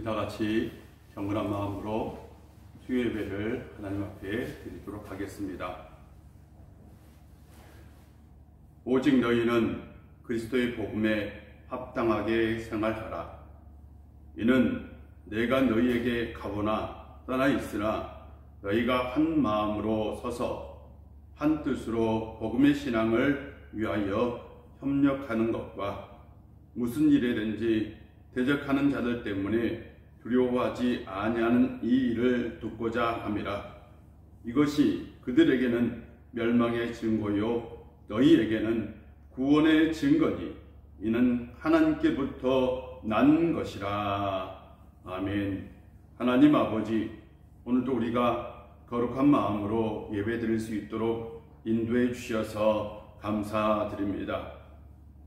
우리 다 같이 경건한 마음으로 수요 예배를 하나님 앞에 드리도록 하겠습니다. 오직 너희는 그리스도의 복음에 합당하게 생활하라. 이는 내가 너희에게 가보나 떠나 있으나 너희가 한 마음으로 서서 한 뜻으로 복음의 신앙을 위하여 협력하는 것과 무슨 일에든지 대적하는 자들 때문에 두려워하지 아니하는 이 일을 돕고자 함이라. 이것이 그들에게는 멸망의 증거요 너희에게는 구원의 증거니 이는 하나님께부터 난 것이라. 아멘. 하나님 아버지, 오늘도 우리가 거룩한 마음으로 예배드릴 수 있도록 인도해 주셔서 감사드립니다.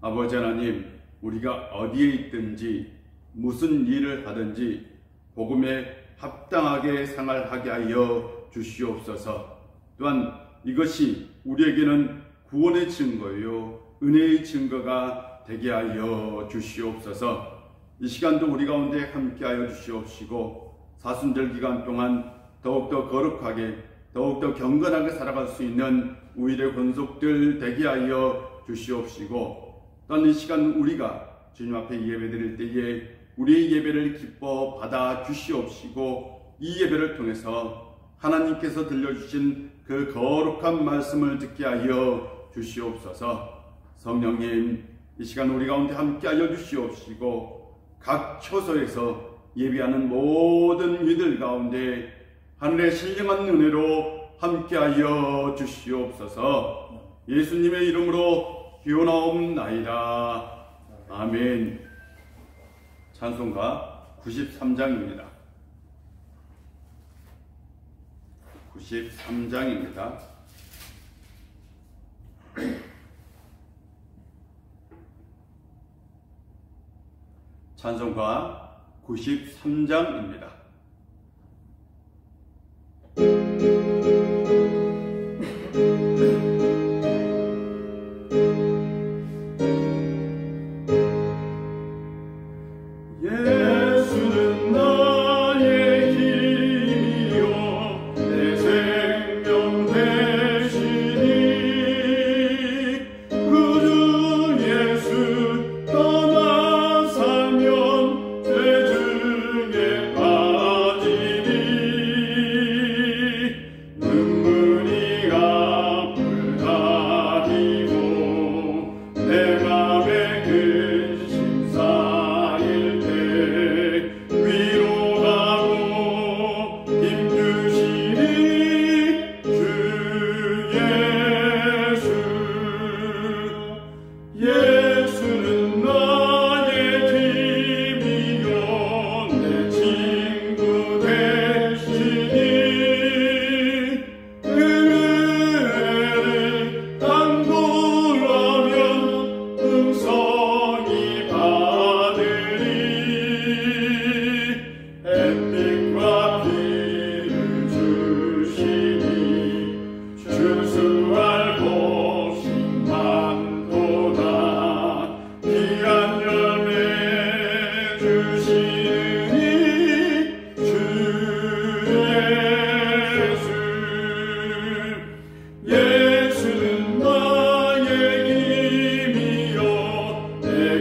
아버지 하나님, 우리가 어디에 있든지 무슨 일을 하든지 복음에 합당하게 생활하게 하여 주시옵소서. 또한 이것이 우리에게는 구원의 증거요 은혜의 증거가 되게 하여 주시옵소서. 이 시간도 우리 가운데 함께 하여 주시옵시고 사순절 기간 동안 더욱더 거룩하게 더욱더 경건하게 살아갈 수 있는 우리의 권속들 되게 하여 주시옵시고, 또한 이 시간 우리가 주님 앞에 예배드릴 때에 우리의 예배를 기뻐 받아 주시옵시고, 이 예배를 통해서 하나님께서 들려주신 그 거룩한 말씀을 듣게 하여 주시옵소서. 성령님, 이 시간 우리 가운데 함께 하여 주시옵시고, 각 처소에서 예배하는 모든 이들 가운데 하늘의 신령한 은혜로 함께 하여 주시옵소서. 예수님의 이름으로 기원하옵나이다. 아멘. 찬송가 93장입니다. 93장입니다. 찬송가 93장입니다.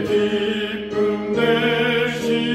기쁨 되시니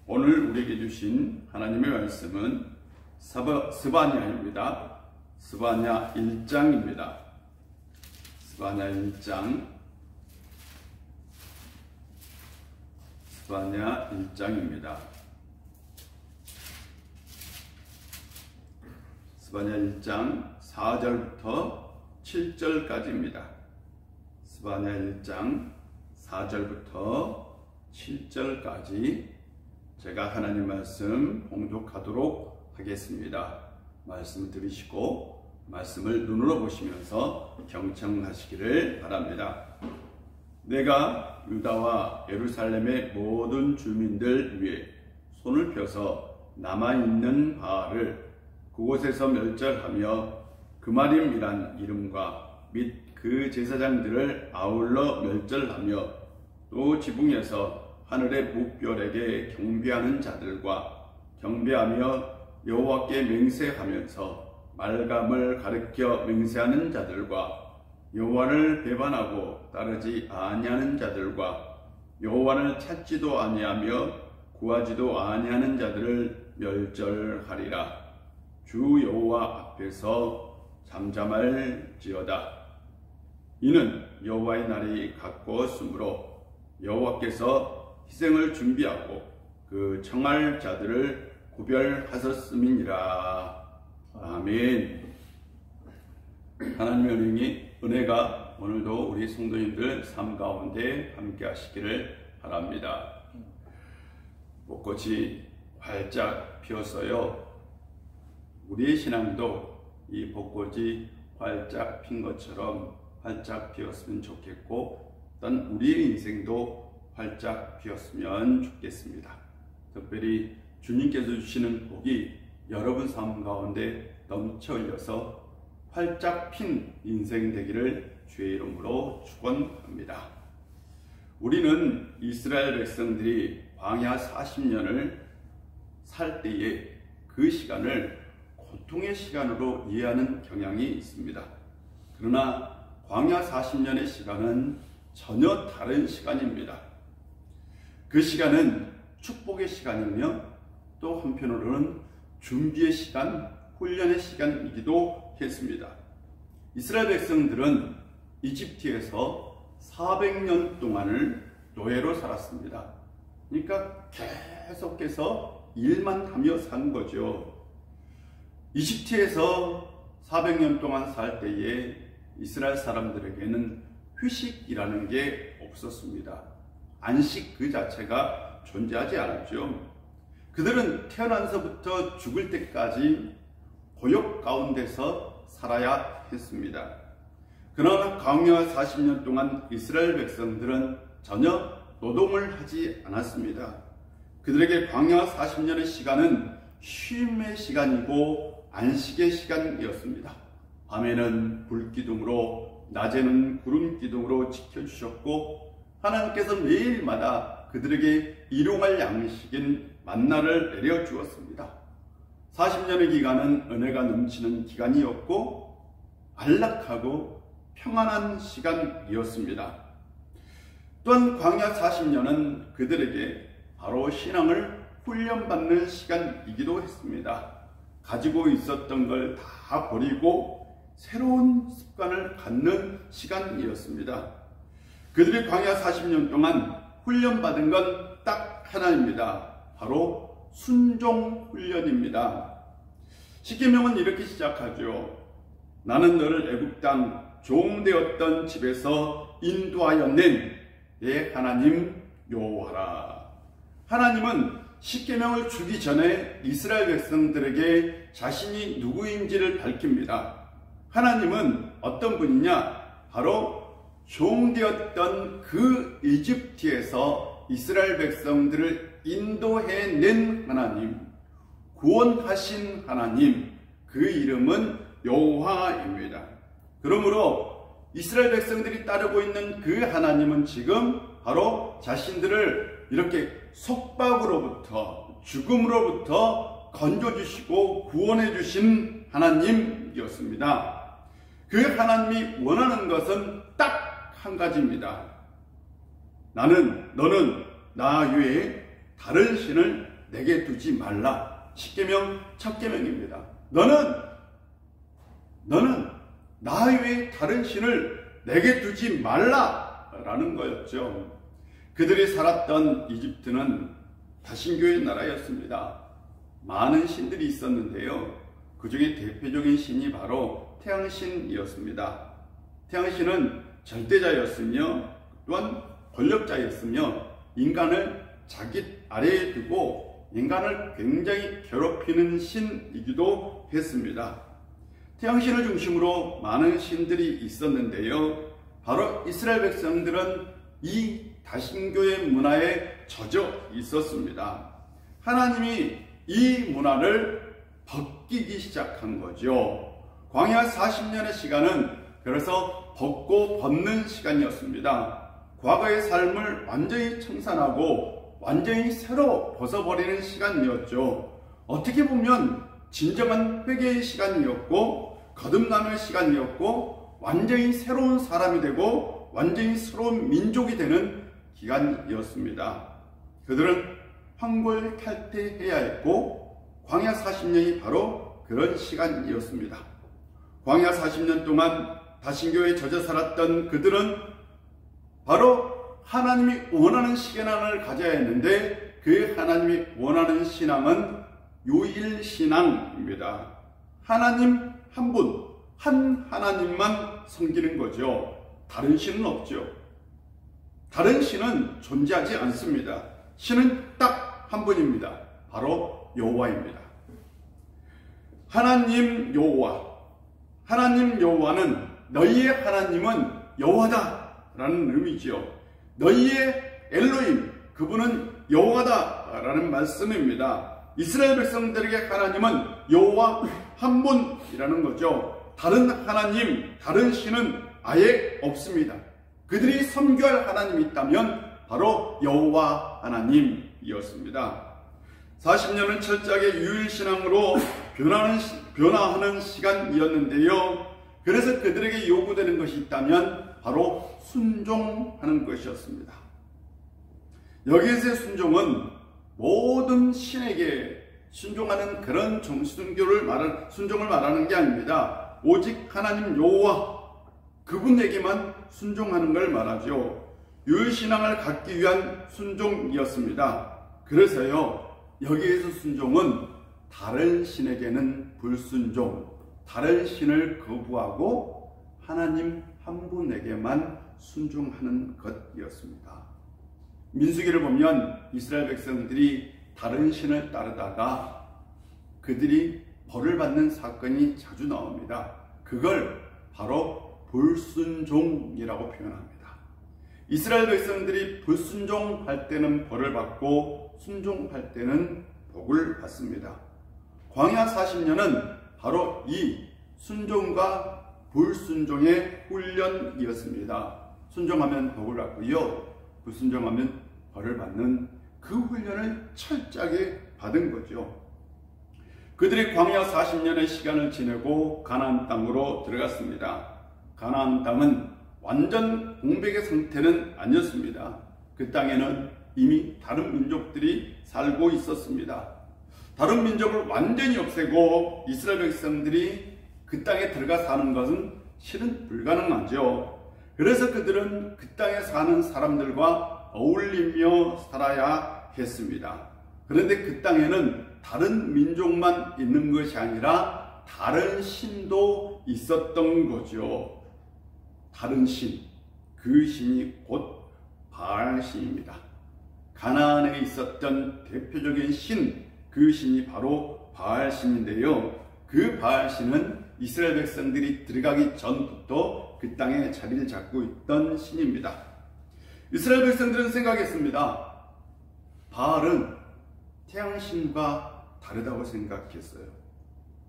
오늘 우리에게 주신 하나님의 말씀은 스바냐입니다. 스바냐 1장입니다. 스바냐 1장. 스바냐 1장입니다. 스바냐 1장 4절부터 7절까지입니다. 스바냐 1장 4절부터 7절까지 제가 하나님 말씀 봉독하도록 하겠습니다. 말씀을 들으시고 말씀을 눈으로 보시면서 경청하시기를 바랍니다. 내가 유다와 예루살렘의 모든 주민들 위에 손을 펴서 남아있는 바알을 그곳에서 멸절하며 그마림이란 이름과 및 그 제사장들을 아울러 멸절하며 또 지붕에서 하늘의 묵별에게 경배하는 자들과 경배하며 여호와께 맹세하면서 말감을 가르쳐 맹세하는 자들과 여호와를 배반하고 따르지 아니하는 자들과 여호와를 찾지도 아니하며 구하지도 아니하는 자들을 멸절하리라. 주 여호와 앞에서 잠잠할지어다. 이는 여호와의 날이 가까웠으므로 여호와께서 희생을 준비하고 그 청할 자들을 구별하셨음이니라. 아멘. 하나님의 은혜가 오늘도 우리 성도님들 삶 가운데 함께 하시기를 바랍니다. 벚꽃이 활짝 피었어요. 우리의 신앙도 이 벚꽃이 활짝 핀 것처럼 활짝 피었으면 좋겠고, 또한 우리의 인생도 활짝 피었으면 좋겠습니다. 특별히 주님께서 주시는 복이 여러분 삶 가운데 넘쳐 흘려서 활짝 핀 인생 되기를 주의 이름으로 축원합니다. 우리는 이스라엘 백성들이 광야 40년을 살 때에 그 시간을 고통의 시간으로 이해하는 경향이 있습니다. 그러나 광야 40년의 시간은 전혀 다른 시간입니다. 그 시간은 축복의 시간이며 또 한편으로는 준비의 시간, 훈련의 시간이기도 했습니다. 이스라엘 백성들은 이집트에서 400년 동안을 노예로 살았습니다. 그러니까 계속해서 일만 하며 산 거죠. 이집트에서 400년 동안 살 때에 이스라엘 사람들에게는 휴식이라는 게 없었습니다. 안식 그 자체가 존재하지 않았죠. 그들은 태어나서부터 죽을 때까지 고역 가운데서 살아야 했습니다. 그러나 광야 40년 동안 이스라엘 백성들은 전혀 노동을 하지 않았습니다. 그들에게 광야 40년의 시간은 쉼의 시간이고 안식의 시간이었습니다. 밤에는 불기둥으로, 낮에는 구름기둥으로 지켜주셨고, 하나님께서 매일마다 그들에게 일용할 양식인 만나를 내려주었습니다. 40년의 기간은 은혜가 넘치는 기간이었고 안락하고 평안한 시간이었습니다. 또한 광야 40년은 그들에게 바로 신앙을 훈련받는 시간이기도 했습니다. 가지고 있었던 걸 다 버리고 새로운 습관을 갖는 시간이었습니다. 그들이 광야 40년 동안 훈련받은 건 딱 하나입니다. 바로 순종 훈련입니다. 십계명은 이렇게 시작하죠. 나는 너를 애굽 땅 종되었던 집에서 인도하여 낸 내 하나님 여호와라. 하나님은 십계명을 주기 전에 이스라엘 백성들에게 자신이 누구인지를 밝힙니다. 하나님은 어떤 분이냐? 바로 종되었던 그 이집트에서 이스라엘 백성들을 인도해낸 하나님, 구원하신 하나님, 그 이름은 여호와입니다. 그러므로 이스라엘 백성들이 따르고 있는 그 하나님은 지금 바로 자신들을 이렇게 속박으로부터, 죽음으로부터 건져주시고 구원해주신 하나님이었습니다. 그 하나님이 원하는 것은 딱 한 가지입니다. 너는 나 외에 다른 신을 내게 두지 말라. 10계명 첫 계명입니다. 너는 나 외에 다른 신을 내게 두지 말라라는 거였죠. 그들이 살았던 이집트는 다신교의 나라였습니다. 많은 신들이 있었는데요. 그 중에 대표적인 신이 바로 태양신이었습니다. 태양신은 절대자였으며 또한 권력자였으며 인간을 자기 아래에 두고 인간을 굉장히 괴롭히는 신이기도 했습니다. 태양신을 중심으로 많은 신들이 있었는데요. 바로 이스라엘 백성들은 이 다신교의 문화에 젖어 있었습니다. 하나님이 이 문화를 벗기기 시작한 거죠. 광야 40년의 시간은 그래서 벗고 벗는 시간이었습니다. 과거의 삶을 완전히 청산하고 완전히 새로 벗어버리는 시간이었죠. 어떻게 보면 진정한 회개의 시간이었고 거듭남의 시간이었고 완전히 새로운 사람이 되고 완전히 새로운 민족이 되는 기간이었습니다. 그들은 황골 탈퇴해야 했고 광야 40년이 바로 그런 시간이었습니다. 광야 40년 동안 다신교에 젖어 살았던 그들은 바로 하나님이 원하는 신앙을 가져야 했는데 그 하나님이 원하는 신앙은 유일신앙입니다. 하나님 한 분, 한 하나님만 섬기는 거죠. 다른 신은 없죠. 다른 신은 존재하지 않습니다. 신은 딱 한 분입니다. 바로 여호와입니다. 하나님 여호와, 하나님 여호와는 너희의 하나님은 여호와다 라는 의미지요. 너희의 엘로힘, 그분은 여호와다 라는 말씀입니다. 이스라엘 백성들에게 하나님은 여호와 한 분이라는 거죠. 다른 하나님, 다른 신은 아예 없습니다. 그들이 섬겨할 하나님이 있다면 바로 여호와 하나님이었습니다. 40년은 철저하게 유일신앙으로 변화하는 시간이었는데요. 그래서 그들에게 요구되는 것이 있다면 바로 순종하는 것이었습니다. 여기에서의 순종은 모든 신에게 순종하는 그런 순종을 말하는 게 아닙니다. 오직 하나님 여호와 그분에게만 순종하는 걸 말하죠. 유일신앙을 갖기 위한 순종이었습니다. 그래서요, 여기에서 순종은 다른 신에게는 불순종, 다른 신을 거부하고 하나님 한 분에게만 순종하는 것이었습니다. 민수기를 보면 이스라엘 백성들이 다른 신을 따르다가 그들이 벌을 받는 사건이 자주 나옵니다. 그걸 바로 불순종이라고 표현합니다. 이스라엘 백성들이 불순종할 때는 벌을 받고 순종할 때는 복을 받습니다. 광야 40년은 바로 이 순종과 불순종의 훈련이었습니다. 순종하면 복을 받고요, 불순종하면 벌을 받는 그 훈련을 철저하게 받은 거죠. 그들이 광야 40년의 시간을 지내고 가나안 땅으로 들어갔습니다. 가나안 땅은 완전 공백의 상태는 아니었습니다. 그 땅에는 이미 다른 민족들이 살고 있었습니다. 다른 민족을 완전히 없애고 이스라엘 백성들이 그 땅에 들어가 사는 것은 실은 불가능하죠. 그래서 그들은 그 땅에 사는 사람들과 어울리며 살아야 했습니다. 그런데 그 땅에는 다른 민족만 있는 것이 아니라 다른 신도 있었던 거죠. 다른 신, 그 신이 곧 바알신입니다. 가나안에 있었던 대표적인 신, 그 신이 바로 바알신인데요. 그 바알신은 이스라엘 백성들이 들어가기 전부터 그 땅에 자리를 잡고 있던 신입니다. 이스라엘 백성들은 생각했습니다. 바알은 태양신과 다르다고 생각했어요.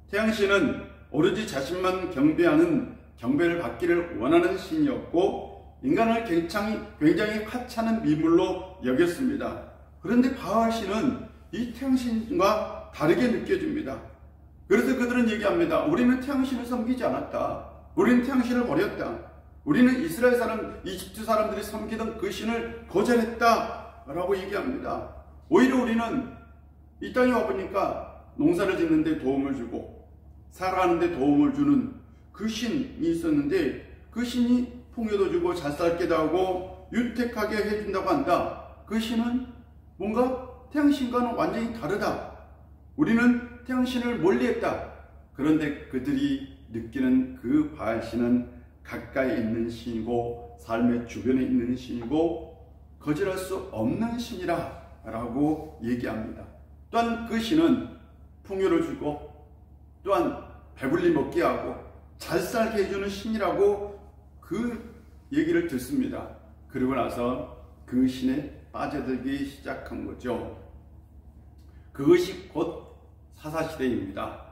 태양신은 오로지 자신만 경배를 받기를 원하는 신이었고 인간을 굉장히 하찮은 미물로 여겼습니다. 그런데 바알신은 이 태양신과 다르게 느껴집니다. 그래서 그들은 얘기합니다. 우리는 태양신을 섬기지 않았다. 우리는 태양신을 버렸다. 우리는 이집트 사람들이 섬기던 그 신을 거절했다 라고 얘기합니다. 오히려 우리는 이 땅에 와보니까 농사를 짓는데 도움을 주고 살아가는데 도움을 주는 그 신이 있었는데, 그 신이 풍요도 주고 잘 살게도 하고 윤택하게 해준다고 한다. 그 신은 뭔가 태양신과는 완전히 다르다. 우리는 태양신을 멀리했다. 그런데 그들이 느끼는 그 바알신은 가까이 있는 신이고 삶의 주변에 있는 신이고 거절할 수 없는 신이라 라고 얘기합니다. 또한 그 신은 풍요를 주고 또한 배불리 먹게 하고 잘 살게 해주는 신이라고 그 얘기를 듣습니다. 그리고 나서 그 신에 빠져들기 시작한 거죠. 그것이 곧 사사시대입니다.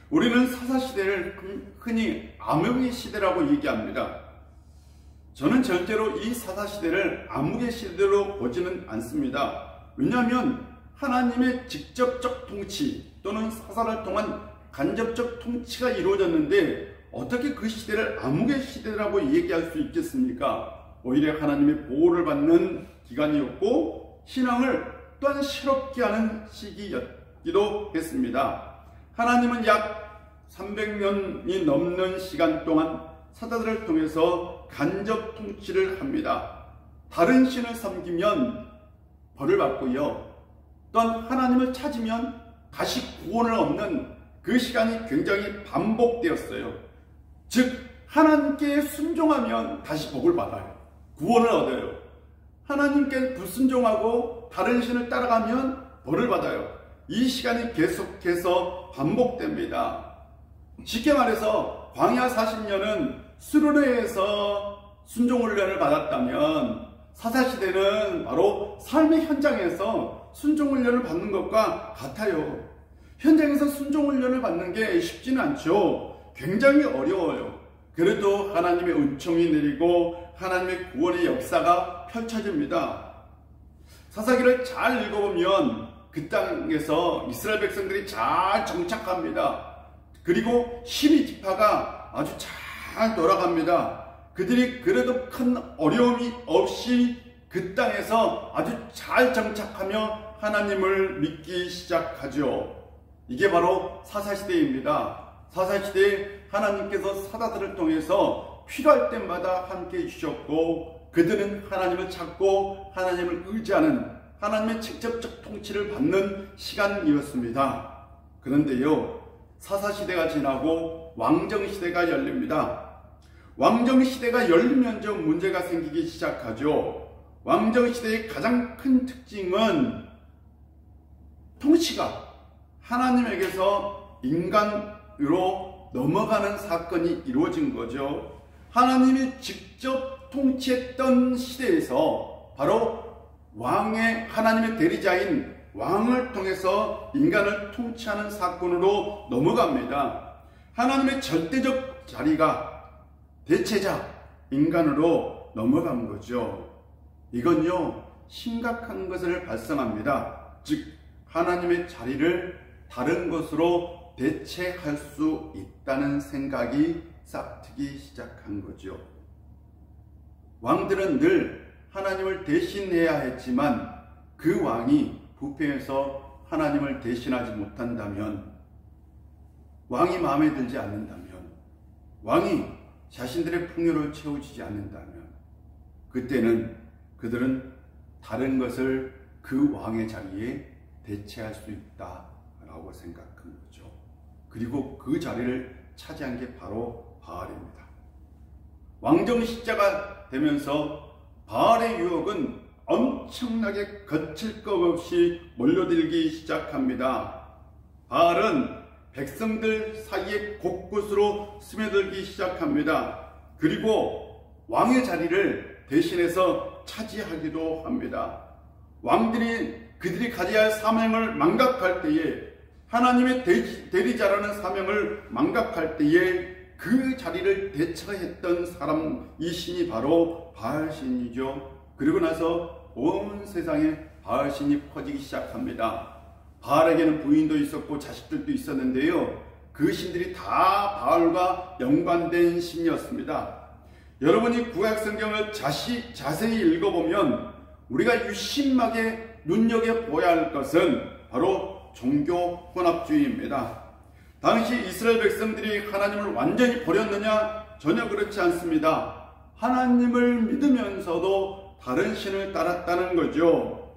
우리는 사사시대를 흔히 암흑의 시대라고 얘기합니다. 저는 절대로 이 사사시대를 암흑의 시대로 보지는 않습니다. 왜냐하면 하나님의 직접적 통치 또는 사사를 통한 간접적 통치가 이루어졌는데 어떻게 그 시대를 암흑의 시대라고 얘기할 수 있겠습니까? 오히려 하나님의 보호를 받는 기간이었고 신앙을 또한 새롭게 하는 시기였기도 했습니다. 하나님은 약 300년이 넘는 시간 동안 사자들을 통해서 간접 통치를 합니다. 다른 신을 섬기면 벌을 받고요. 또한 하나님을 찾으면 다시 구원을 얻는 그 시간이 굉장히 반복되었어요. 즉 하나님께 순종하면 다시 복을 받아요. 구원을 얻어요. 하나님께 불순종하고 다른 신을 따라가면 벌을 받아요. 이 시간이 계속해서 반복됩니다. 쉽게 말해서 광야 40년은 수련회에서 순종훈련을 받았다면 사사시대는 바로 삶의 현장에서 순종훈련을 받는 것과 같아요. 현장에서 순종훈련을 받는 게 쉽지는 않죠. 굉장히 어려워요. 그래도 하나님의 은총이 내리고 하나님의 구원의 역사가 펼쳐집니다. 사사기를 잘 읽어보면 그 땅에서 이스라엘 백성들이 잘 정착합니다. 그리고 12지파가 아주 잘 돌아갑니다. 그들이 그래도 큰 어려움이 없이 그 땅에서 아주 잘 정착하며 하나님을 믿기 시작하죠. 이게 바로 사사시대입니다. 사사시대에 하나님께서 사자들을 통해서 필요할 때마다 함께 해주셨고 그들은 하나님을 찾고 하나님을 의지하는 하나님의 직접적 통치를 받는 시간이었습니다. 그런데요, 사사시대가 지나고 왕정시대가 열립니다. 왕정시대가 열리면서 문제가 생기기 시작하죠. 왕정시대의 가장 큰 특징은 통치가 하나님에게서 인간으로 넘어가는 사건이 이루어진 거죠. 하나님이 직접 통치했던 시대에서 바로 왕의 하나님의 대리자인 왕을 통해서 인간을 통치하는 사건으로 넘어갑니다. 하나님의 절대적 자리가 대체자 인간으로 넘어간 거죠. 이건요 심각한 것을 발생합니다. 즉 하나님의 자리를 다른 것으로 대체할 수 있다는 생각이 싹트기 시작한 거죠. 왕들은 늘 하나님을 대신해야 했지만 그 왕이 부패해서 하나님을 대신하지 못한다면, 왕이 마음에 들지 않는다면, 왕이 자신들의 풍요를 채워주지 않는다면 그때는 그들은 다른 것을 그 왕의 자리에 대체할 수 있다라고 생각한 거죠. 그리고 그 자리를 차지한 게 바로 바알입니다. 왕정 시대가 되면서 바알의 유혹은 엄청나게 거칠 것 없이 몰려들기 시작합니다. 바알은 백성들 사이에 곳곳으로 스며들기 시작합니다. 그리고 왕의 자리를 대신해서 차지하기도 합니다. 왕들이 그들이 가져야 할 사명을 망각할 때에, 하나님의 대리자라는 사명을 망각할 때에 그 자리를 대처했던 사람, 이 신이 바로 바알신이죠. 그리고 나서 온 세상에 바알신이 퍼지기 시작합니다. 바알에게는 부인도 있었고 자식들도 있었는데요, 그 신들이 다 바알과 연관된 신이었습니다. 여러분이 구약성경을 자세히 읽어보면 우리가 유심하게 눈여겨보아야 할 것은 바로 종교 혼합주의입니다. 당시 이스라엘 백성들이 하나님을 완전히 버렸느냐? 전혀 그렇지 않습니다. 하나님을 믿으면서도 다른 신을 따랐다는 거죠.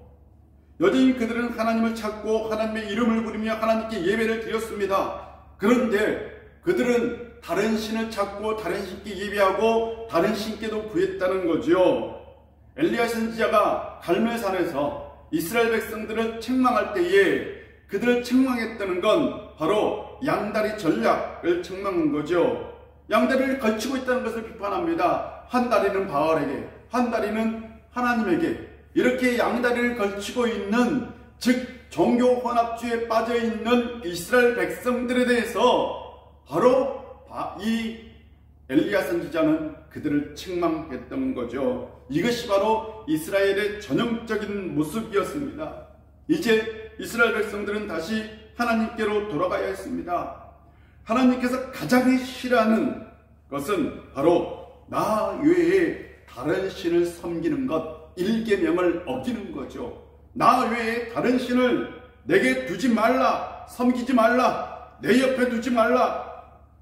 여전히 그들은 하나님을 찾고 하나님의 이름을 부르며 하나님께 예배를 드렸습니다. 그런데 그들은 다른 신을 찾고 다른 신께 예배하고 다른 신께도 구했다는 거죠. 엘리야 선지자가 갈멜산에서 이스라엘 백성들을 책망할 때에 그들을 책망했다는 건 바로 양다리 전략을 책망한 거죠. 양다리를 걸치고 있다는 것을 비판합니다. 한 다리는 바알에게, 한 다리는 하나님에게, 이렇게 양다리를 걸치고 있는, 즉 종교 혼합주의에 빠져 있는 이스라엘 백성들에 대해서 바로 이 엘리야 선지자는 그들을 책망했던 거죠. 이것이 바로 이스라엘의 전형적인 모습이었습니다. 이제 이스라엘 백성들은 다시 하나님께로 돌아가야 했습니다. 하나님께서 가장 싫어하는 것은 바로 나 외에 다른 신을 섬기는 것, 일계명을 어기는 거죠. 나 외에 다른 신을 내게 두지 말라, 섬기지 말라, 내 옆에 두지 말라.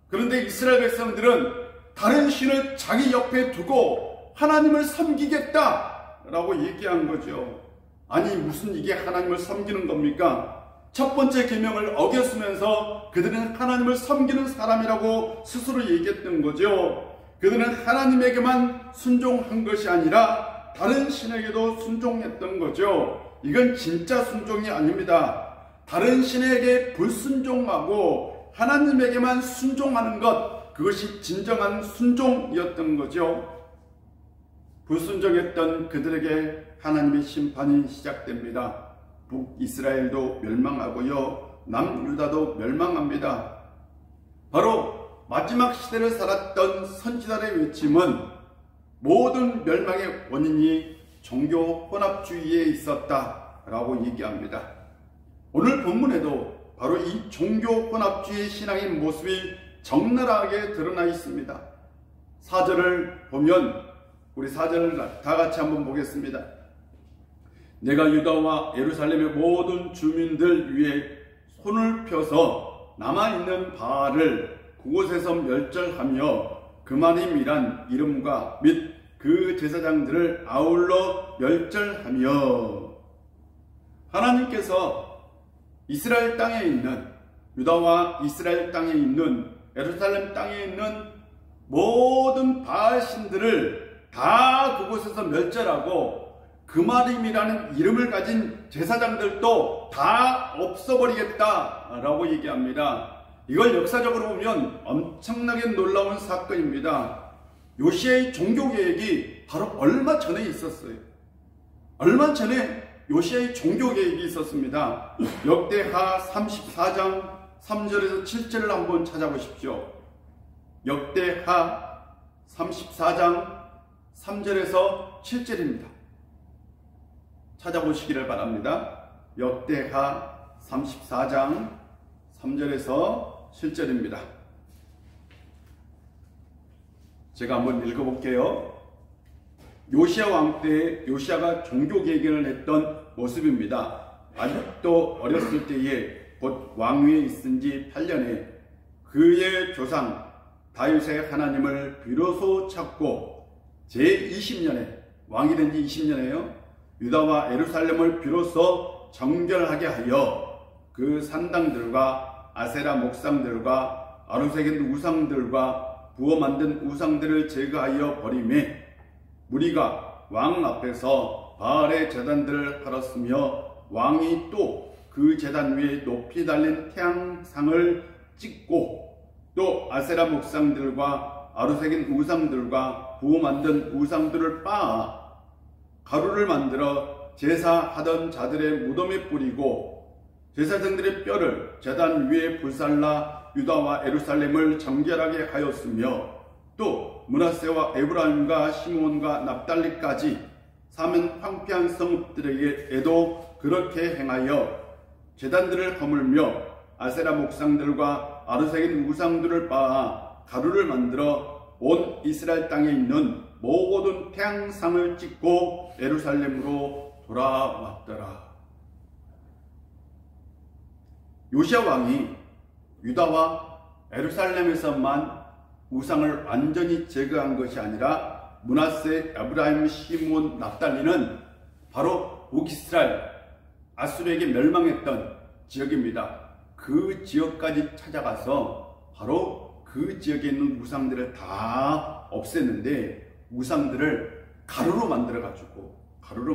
그런데 이스라엘 백성들은 다른 신을 자기 옆에 두고 하나님을 섬기겠다라고 얘기한 거죠. 아니, 무슨 이게 하나님을 섬기는 겁니까? 첫 번째 계명을 어겼으면서 그들은 하나님을 섬기는 사람이라고 스스로 얘기했던 거죠. 그들은 하나님에게만 순종한 것이 아니라 다른 신에게도 순종했던 거죠. 이건 진짜 순종이 아닙니다. 다른 신에게 불순종하고 하나님에게만 순종하는 것, 그것이 진정한 순종이었던 거죠. 불순종했던 그들에게 하나님의 심판이 시작됩니다. 북이스라엘도 멸망하고요, 남유다도 멸망합니다. 바로 마지막 시대를 살았던 선지자의 외침은 모든 멸망의 원인이 종교 혼합주의에 있었다라고 얘기합니다. 오늘 본문에도 바로 이 종교 혼합주의 신앙의 모습이 적나라하게 드러나 있습니다. 4절을 보면, 우리 4절을 다 같이 한번 보겠습니다. 내가 유다와 예루살렘의 모든 주민들 위에 손을 펴서 남아있는 바알을 그곳에서 멸절하며 그만임이란 이름과 및 그 제사장들을 아울러 멸절하며, 하나님께서 이스라엘 땅에 있는, 유다와 이스라엘 땅에 있는, 예루살렘 땅에 있는 모든 바알 신들을 다 그곳에서 멸절하고 그마림이라는 이름을 가진 제사장들도 다 없어버리겠다라고 얘기합니다. 이걸 역사적으로 보면 엄청나게 놀라운 사건입니다. 요시야의 종교개혁이 바로 얼마 전에 있었어요. 얼마 전에 요시야의 종교개혁이 있었습니다. 역대하 34장 3절에서 7절을 한번 찾아보십시오. 역대하 34장 3절에서 7절입니다. 찾아보시기를 바랍니다. 역대하 34장 3절에서 7절입니다. 제가 한번 읽어볼게요. 요시야 왕 때 요시야가 종교개혁을 했던 모습입니다. 아직도 어렸을 때에 곧 왕위에 있은 지 8년에 그의 조상 다윗의 하나님을 비로소 찾고 제20년에, 왕이 된 지 20년에요, 유다와 예루살렘을 비로소 정결하게 하여 그 산당들과 아세라 목상들과 아루새긴 우상들과 부어 만든 우상들을 제거하여 버리매, 무리가 왕 앞에서 바알의 제단들을 팔았으며 왕이 또 그 제단 위에 높이 달린 태양상을 찍고 또 아세라 목상들과 아루새긴 우상들과 부어 만든 우상들을 빻아 가루를 만들어 제사하던 자들의 무덤에 뿌리고 제사장들의 뼈를 제단 위에 불살라 유다와 예루살렘을 정결하게 하였으며, 또 므낫세와 에브라임과 시므온과 납달리까지 사면 황폐한 성읍들에게도 그렇게 행하여 제단들을 허물며 아세라 목상들과 아르새긴 우상들을 빻아 가루를 만들어 온 이스라엘 땅에 있는 모든 태양상을 찍고 예루살렘으로 돌아왔더라. 요시야 왕이 유다와 예루살렘에서만 우상을 완전히 제거한 것이 아니라 므낫세, 에브라임, 시므온, 납달리는 바로 북이스라엘, 아수르에게 멸망했던 지역입니다. 그 지역까지 찾아가서 바로 그 지역에 있는 우상들을 다 없앴는데, 우상들을 가루로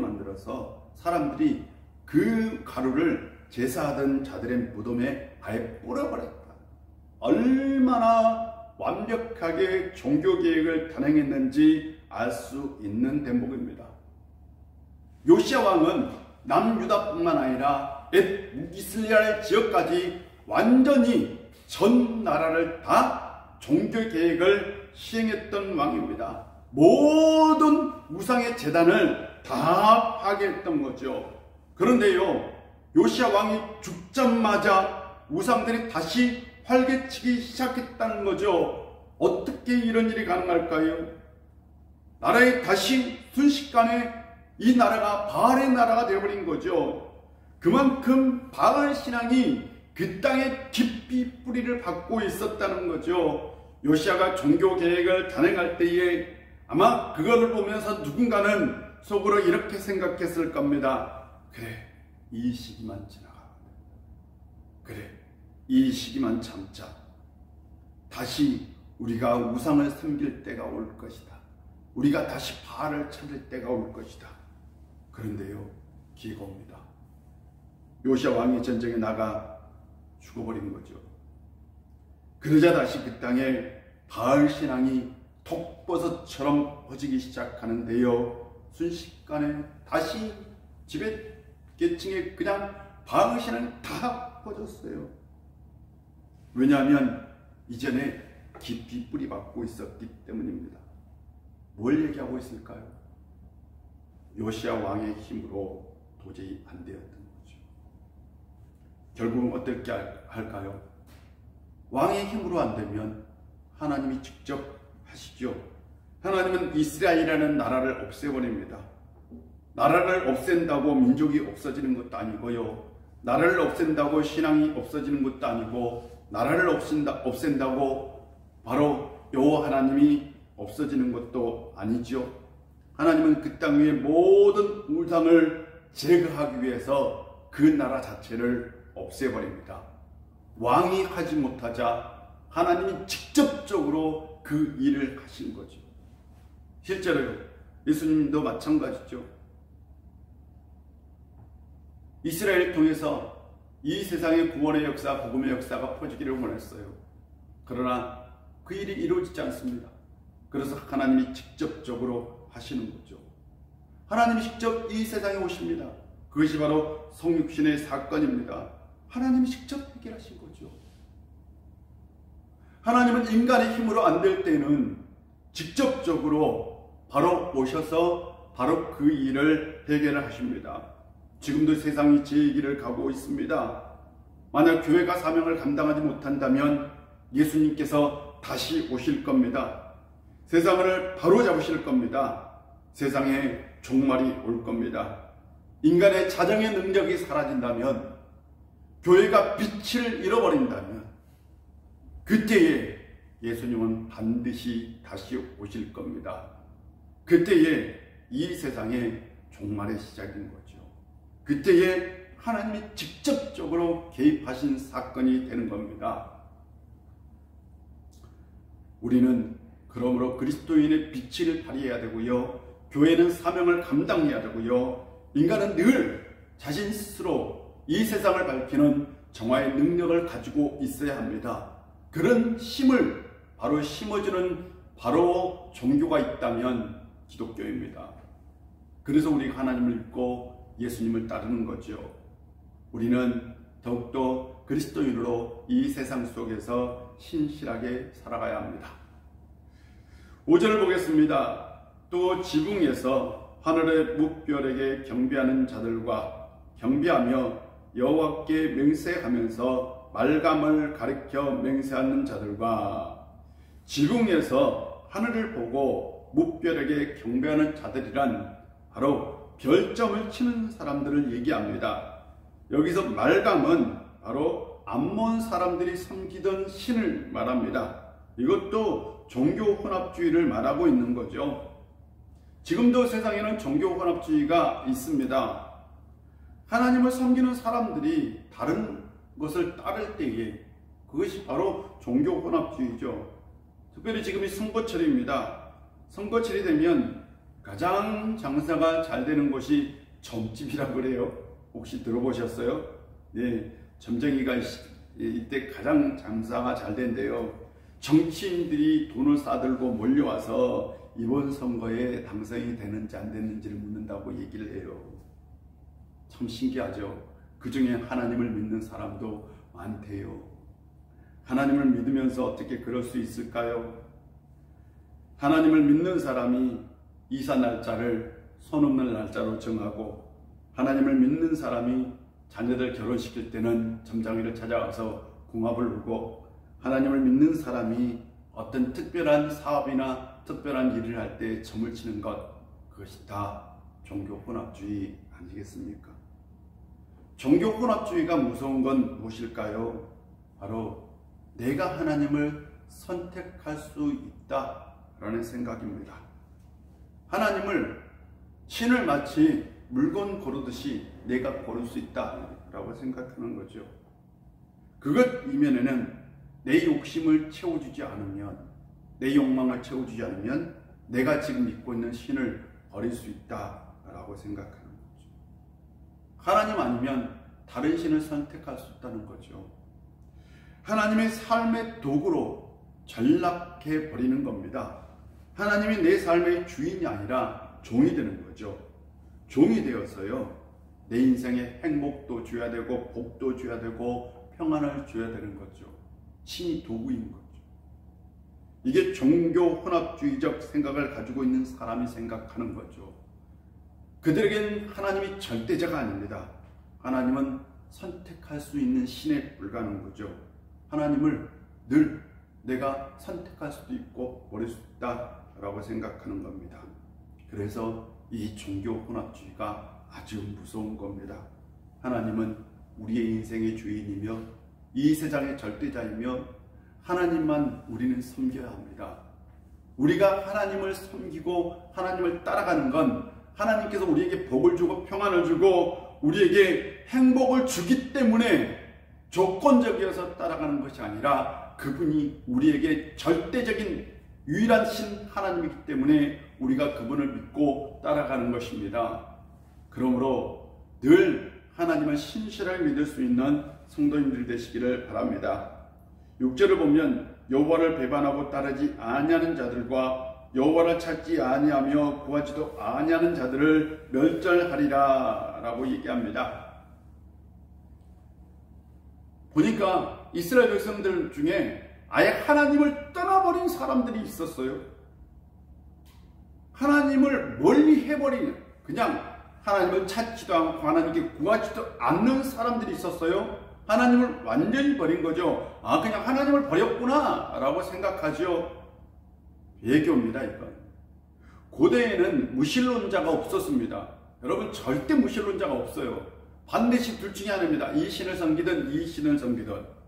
만들어서 사람들이 그 가루를 제사하던 자들의 무덤에 아예 뿌려버렸다. 얼마나 완벽하게 종교계획을 단행했는지 알 수 있는 대목입니다. 요시야 왕은 남유다뿐만 아니라 북이스라엘 지역까지 완전히 전 나라를 다 종교계획을 시행했던 왕입니다. 모든 우상의 제단을 다 파괴했던 거죠. 그런데요, 요시야 왕이 죽자마자 우상들이 다시 활개치기 시작했다는 거죠. 어떻게 이런 일이 가능할까요? 나라에 다시 순식간에 이 나라가 바알의 나라가 되어버린 거죠. 그만큼 바알 신앙이 그 땅에 깊이 뿌리를 받고 있었다는 거죠. 요시야가 종교 계획을 단행할 때에 아마 그걸 보면서 누군가는 속으로 이렇게 생각했을 겁니다. 그래, 이 시기만 지나가. 그래, 이 시기만 참자. 다시 우리가 우상을 섬길 때가 올 것이다. 우리가 다시 바알을 찾을 때가 올 것이다. 그런데요, 기회가 옵니다. 요시야 왕이 전쟁에 나가 죽어버린 거죠. 그러자 다시 그 땅에 바알 신앙이 독버섯처럼 퍼지기 시작하는데요, 순식간에 다시 지배계층에 그냥 바알 신앙이 다 퍼졌어요. 왜냐하면 이전에 깊이 뿌리박고 있었기 때문입니다. 뭘 얘기하고 있을까요? 요시야 왕의 힘으로 도저히 안 되었던 거죠. 결국은 어떻게 할까요? 왕의 힘으로 안 되면 하나님이 직접 하시죠. 하나님은 이스라엘이라는 나라를 없애버립니다. 나라를 없앤다고 민족이 없어지는 것도 아니고요, 나라를 없앤다고 신앙이 없어지는 것도 아니고, 나라를 없앤다고 바로 여호와 하나님이 없어지는 것도 아니죠. 하나님은 그 땅 위의 모든 우상을 제거하기 위해서 그 나라 자체를 없애버립니다. 왕이 하지 못하자 하나님이 직접적으로 그 일을 하신 거죠. 실제로요, 예수님도 마찬가지죠. 이스라엘을 통해서 이 세상의 구원의 역사, 복음의 역사가 퍼지기를 원했어요. 그러나 그 일이 이루어지지 않습니다. 그래서 하나님이 직접적으로 하시는 거죠. 하나님이 직접 이 세상에 오십니다. 그것이 바로 성육신의 사건입니다. 하나님이 직접 해결하신 거죠. 하나님은 인간의 힘으로 안 될 때는 직접적으로 바로 오셔서 바로 그 일을 해결을 하십니다. 지금도 세상이 제 길을 가고 있습니다. 만약 교회가 사명을 감당하지 못한다면 예수님께서 다시 오실 겁니다. 세상을 바로 잡으실 겁니다. 세상에 종말이 올 겁니다. 인간의 자정의 능력이 사라진다면, 교회가 빛을 잃어버린다면, 그때에 예수님은 반드시 다시 오실 겁니다. 그때에 이 세상의 종말의 시작인 거죠. 그때에 하나님이 직접적으로 개입하신 사건이 되는 겁니다. 우리는 그러므로 그리스도인의 빛을 발휘해야 되고요, 교회는 사명을 감당해야 되고요, 인간은 늘 자신 스스로 이 세상을 밝히는 정화의 능력을 가지고 있어야 합니다. 그런 힘을 바로 심어주는 바로 종교가 있다면 기독교입니다. 그래서 우리가 하나님을 믿고 예수님을 따르는 거죠. 우리는 더욱더 그리스도인으로 이 세상 속에서 신실하게 살아가야 합니다. 5절을 보겠습니다. 또 지붕에서 하늘의 묵별에게 경배하는 자들과 경배하며 여호와께 맹세하면서 말감을 가리켜 맹세하는 자들과, 지붕에서 하늘을 보고 묵별에게 경배하는 자들이란 바로 별점을 치는 사람들을 얘기합니다. 여기서 말감은 바로 암몬 사람들이 섬기던 신을 말합니다. 이것도 종교 혼합주의를 말하고 있는 거죠. 지금도 세상에는 종교 혼합주의가 있습니다. 하나님을 섬기는 사람들이 다른 것을 따를 때에 그것이 바로 종교 혼합주의죠. 특별히 지금이 선거철입니다. 선거철이 되면 가장 장사가 잘 되는 곳이 점집이라고 그래요. 혹시 들어보셨어요? 네, 점쟁이가 이때 가장 장사가 잘 된대요. 정치인들이 돈을 싸들고 몰려와서 이번 선거에 당선이 되는지 안 되는지를 묻는다고 얘기를 해요. 참 신기하죠. 그 중에 하나님을 믿는 사람도 많대요. 하나님을 믿으면서 어떻게 그럴 수 있을까요? 하나님을 믿는 사람이 이사 날짜를 손 없는 날짜로 정하고, 하나님을 믿는 사람이 자녀들 결혼시킬 때는 점장이를 찾아가서 궁합을 울고, 하나님을 믿는 사람이 어떤 특별한 사업이나 특별한 일을 할 때 점을 치는 것, 그것이 다 종교 혼합주의 아니겠습니까? 종교 혼합주의가 무서운 건 무엇일까요? 바로 내가 하나님을 선택할 수 있다라는 생각입니다. 하나님을, 신을 마치 물건 고르듯이 내가 고를 수 있다라고 생각하는 거죠. 그것 이면에는 내 욕심을 채워주지 않으면, 내 욕망을 채워주지 않으면 내가 지금 믿고 있는 신을 버릴 수 있다라고 생각하는 거죠. 하나님 아니면 다른 신을 선택할 수 있다는 거죠. 하나님의 삶의 도구로 전락해 버리는 겁니다. 하나님이 내 삶의 주인이 아니라 종이 되는 거죠. 종이 되어서요, 내 인생에 행복도 줘야 되고 복도 줘야 되고 평안을 줘야 되는 거죠. 신이 도구인 거죠. 이게 종교 혼합주의적 생각을 가지고 있는 사람이 생각하는 거죠. 그들에겐 하나님이 절대자가 아닙니다. 하나님은 선택할 수 있는 신에 불과한 거죠. 하나님을 늘 내가 선택할 수도 있고 버릴 수 있다라고 생각하는 겁니다. 그래서 이 종교 혼합주의가 아주 무서운 겁니다. 하나님은 우리의 인생의 주인이며 이 세상의 절대자이며 하나님만 우리는 섬겨야 합니다. 우리가 하나님을 섬기고 하나님을 따라가는 건 하나님께서 우리에게 복을 주고 평안을 주고 우리에게 행복을 주기 때문에 조건적이어서 따라가는 것이 아니라 그분이 우리에게 절대적인 유일한 신 하나님이기 때문에 우리가 그분을 믿고 따라가는 것입니다. 그러므로 늘 하나님을 신실하게 믿을 수 있는 성도님들 되시기를 바랍니다. 6절을 보면 여호와를 배반하고 따르지 아니하는 자들과 여호와를 찾지 아니하며 구하지도 아니하는 자들을 멸절하리라 라고 얘기합니다. 보니까 이스라엘 백성들 중에 아예 하나님을 떠나버린 사람들이 있었어요. 하나님을 멀리 해버린, 그냥 하나님을 찾지도 않고 하나님께 구하지도 않는 사람들이 있었어요. 하나님을 완전히 버린 거죠. 아, 그냥 하나님을 버렸구나 라고 생각하죠. 배교입니다, 이건. 고대에는 무신론자가 없었습니다. 여러분, 절대 무신론자가 없어요. 반드시 둘 중에 하나입니다. 이 신을 섬기든 이 신을 섬기든.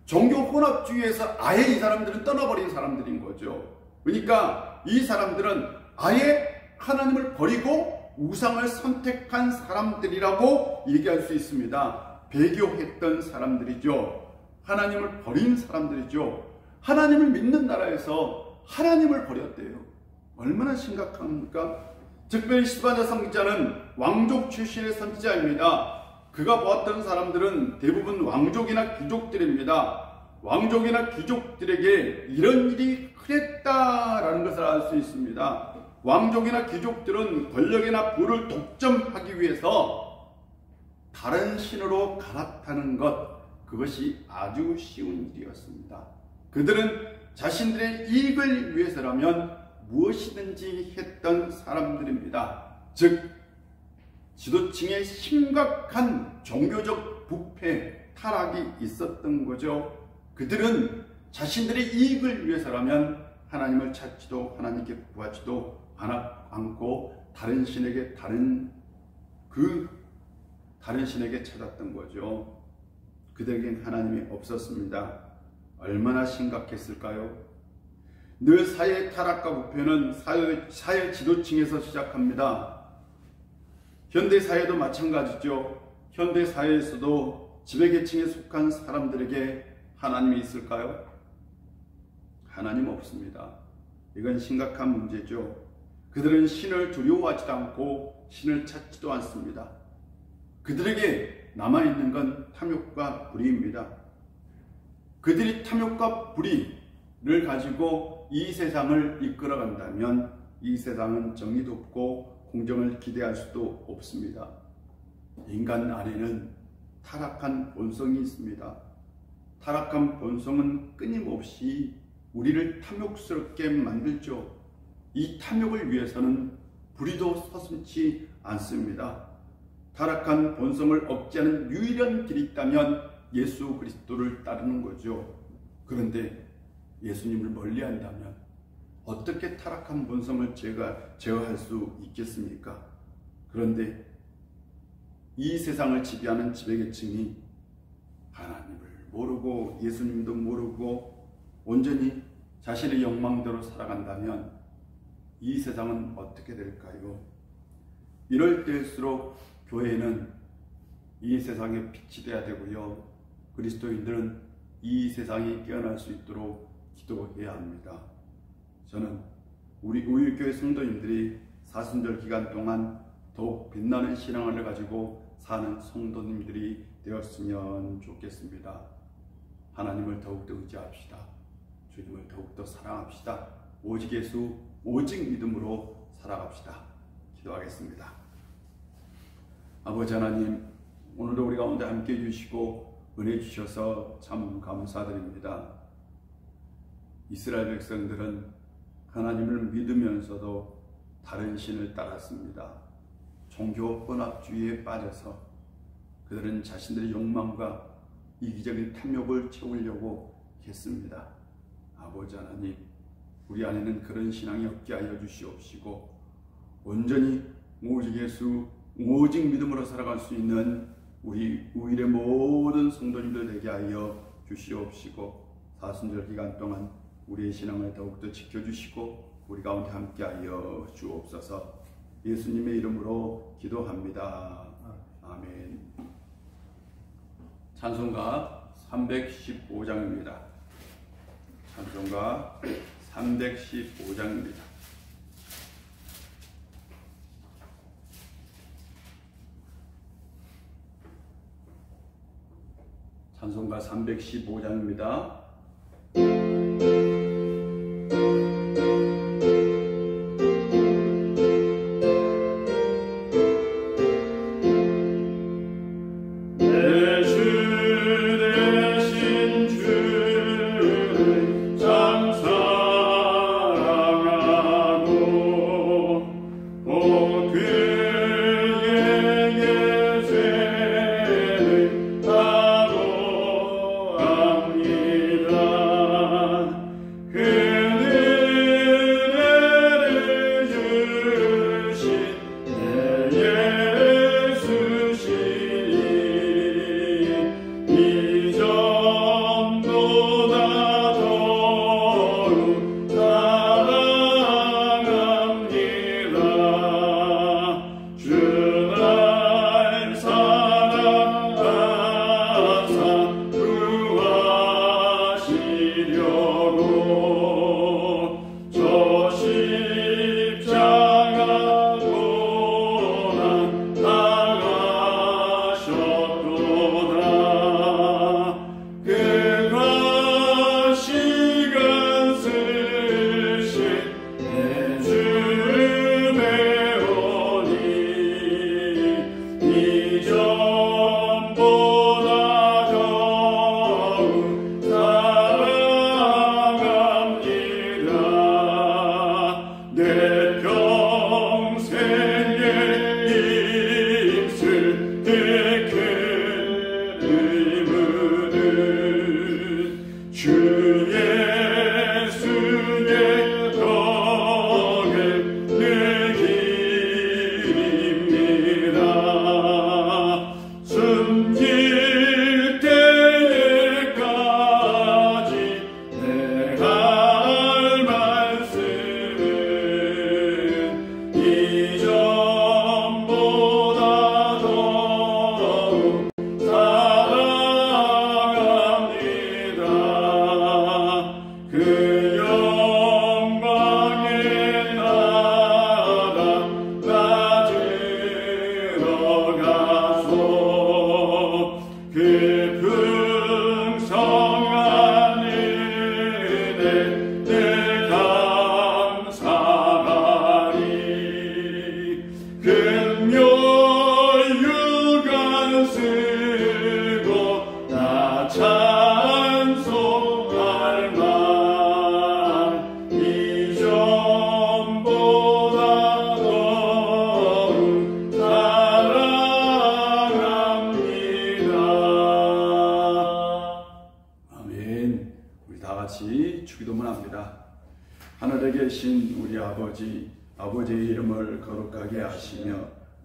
종교 혼합주의에서 아예 이 사람들은 떠나버린 사람들인 거죠. 그러니까 이 사람들은 아예 하나님을 버리고 우상을 선택한 사람들이라고 얘기할 수 있습니다. 배교했던 사람들이죠. 하나님을 버린 사람들이죠. 하나님을 믿는 나라에서 하나님을 버렸대요. 얼마나 심각합니까? 특별히 스바냐 선지자는 왕족 출신의 선지자입니다. 그가 보았던 사람들은 대부분 왕족이나 귀족들입니다. 왕족이나 귀족들에게 이런 일이 흔했다라는 것을 알 수 있습니다. 왕족이나 귀족들은 권력이나 부를 독점하기 위해서 다른 신으로 갈아타는 것, 그것이 아주 쉬운 일이었습니다. 그들은 자신들의 이익을 위해서라면 무엇이든지 했던 사람들입니다. 즉 지도층의 심각한 종교적 부패, 타락이 있었던 거죠. 그들은 자신들의 이익을 위해서라면 하나님을 찾지도 하나님께 구하지도 않고 다른 신에게 찾았던 거죠. 그들에겐 하나님이 없었습니다. 얼마나 심각했을까요? 늘 사회의 타락과 부패는 사회 지도층에서 시작합니다. 현대사회도 마찬가지죠. 현대사회에서도 지배계층에 속한 사람들에게 하나님이 있을까요? 하나님 없습니다. 이건 심각한 문제죠. 그들은 신을 두려워하지도 않고 신을 찾지도 않습니다. 그들에게 남아있는 건 탐욕과 불의입니다. 그들이 탐욕과 불의를 가지고 이 세상을 이끌어간다면 이 세상은 정의도 없고 공정을 기대할 수도 없습니다. 인간 안에는 타락한 본성이 있습니다. 타락한 본성은 끊임없이 우리를 탐욕스럽게 만들죠. 이 탐욕을 위해서는 불의도 서슴지 않습니다. 타락한 본성을 억제하는 유일한 길이 있다면 예수 그리스도를 따르는 거죠. 그런데 예수님을 멀리한다면 어떻게 타락한 본성을 제어할 수 있겠습니까? 그런데 이 세상을 지배하는 지배계층이 하나님을 모르고 예수님도 모르고 온전히 자신의 욕망대로 살아간다면 이 세상은 어떻게 될까요? 이럴 때일수록 교회는 이 세상에 빛이 되어야 되고요. 그리스도인들은 이 세상이 깨어날 수 있도록 기도해야 합니다. 저는 우리 우일교회 성도님들이 사순절 기간 동안 더욱 빛나는 신앙을 가지고 사는 성도님들이 되었으면 좋겠습니다. 하나님을 더욱더 의지합시다. 주님을 더욱더 사랑합시다. 오직 예수, 오직 믿음으로 살아갑시다. 기도하겠습니다. 아버지 하나님, 오늘도 우리 가운데 함께 해주시고 은혜 주셔서 참 감사드립니다. 이스라엘 백성들은 하나님을 믿으면서도 다른 신을 따랐습니다. 종교 혼합주의에 빠져서 그들은 자신들의 욕망과 이기적인 탐욕을 채우려고 했습니다. 아버지 하나님, 우리 안에는 그런 신앙이 없게 하여 주시옵시고 온전히 오직 예수, 오직 믿음으로 살아갈 수 있는 우리 우일의 모든 성도님들 되게 하여 주시옵시고 사순절 기간 동안 우리의 신앙을 더욱더 지켜주시고 우리 가운데 함께하여 주옵소서. 예수님의 이름으로 기도합니다. 아멘. 찬송가 315장입니다. 찬송가 315장입니다. 찬송가 315장입니다. Yeah. 같이 주기도문 합니다. 하늘에 계신 우리 아버지, 아버지의 이름을 거룩하게 하시며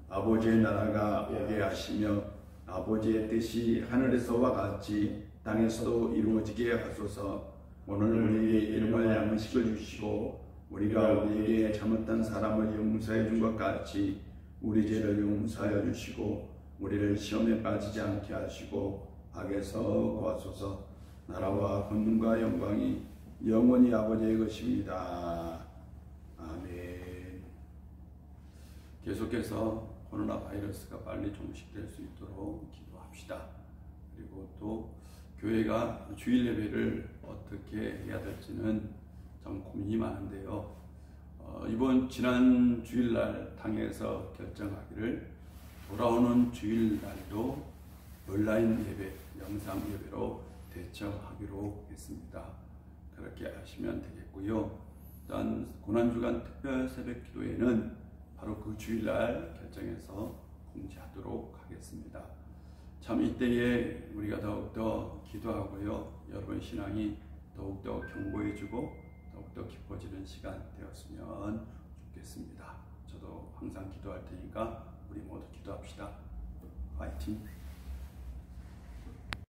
아버지의 나라가 오게 하시며 아버지의 뜻이 하늘에서와 같이 땅에서도 이루어지게 하소서. 오늘 우리에게 일용할 양식을 주시고 우리가 우리에게 잘못한 사람을 용서해 준 것 같이 우리 죄를 용서하여 주시고 우리를 시험에 빠지지 않게 하시고 악에서 구하소서. 나라와 권능과 영광이 영원히 아버지의 것입니다. 아멘. 계속해서 코로나 바이러스가 빨리 종식될 수 있도록 기도합시다. 그리고 또 교회가 주일 예배를 어떻게 해야 될지는 참 고민이 많은데요. 이번 지난 주일날 당에서 결정하기를 돌아오는 주일날도 온라인 예배, 영상 예배로 대처하기로 했습니다. 그렇게 하시면 되겠고요. 일단 고난주간 특별 새벽 기도회는 바로 그 주일날 결정해서 공지하도록 하겠습니다. 참 이때에 우리가 더욱더 기도하고요. 여러분 신앙이 더욱더 견고해지고 더욱더 깊어지는 시간 되었으면 좋겠습니다. 저도 항상 기도할 테니까 우리 모두 기도합시다. 화이팅!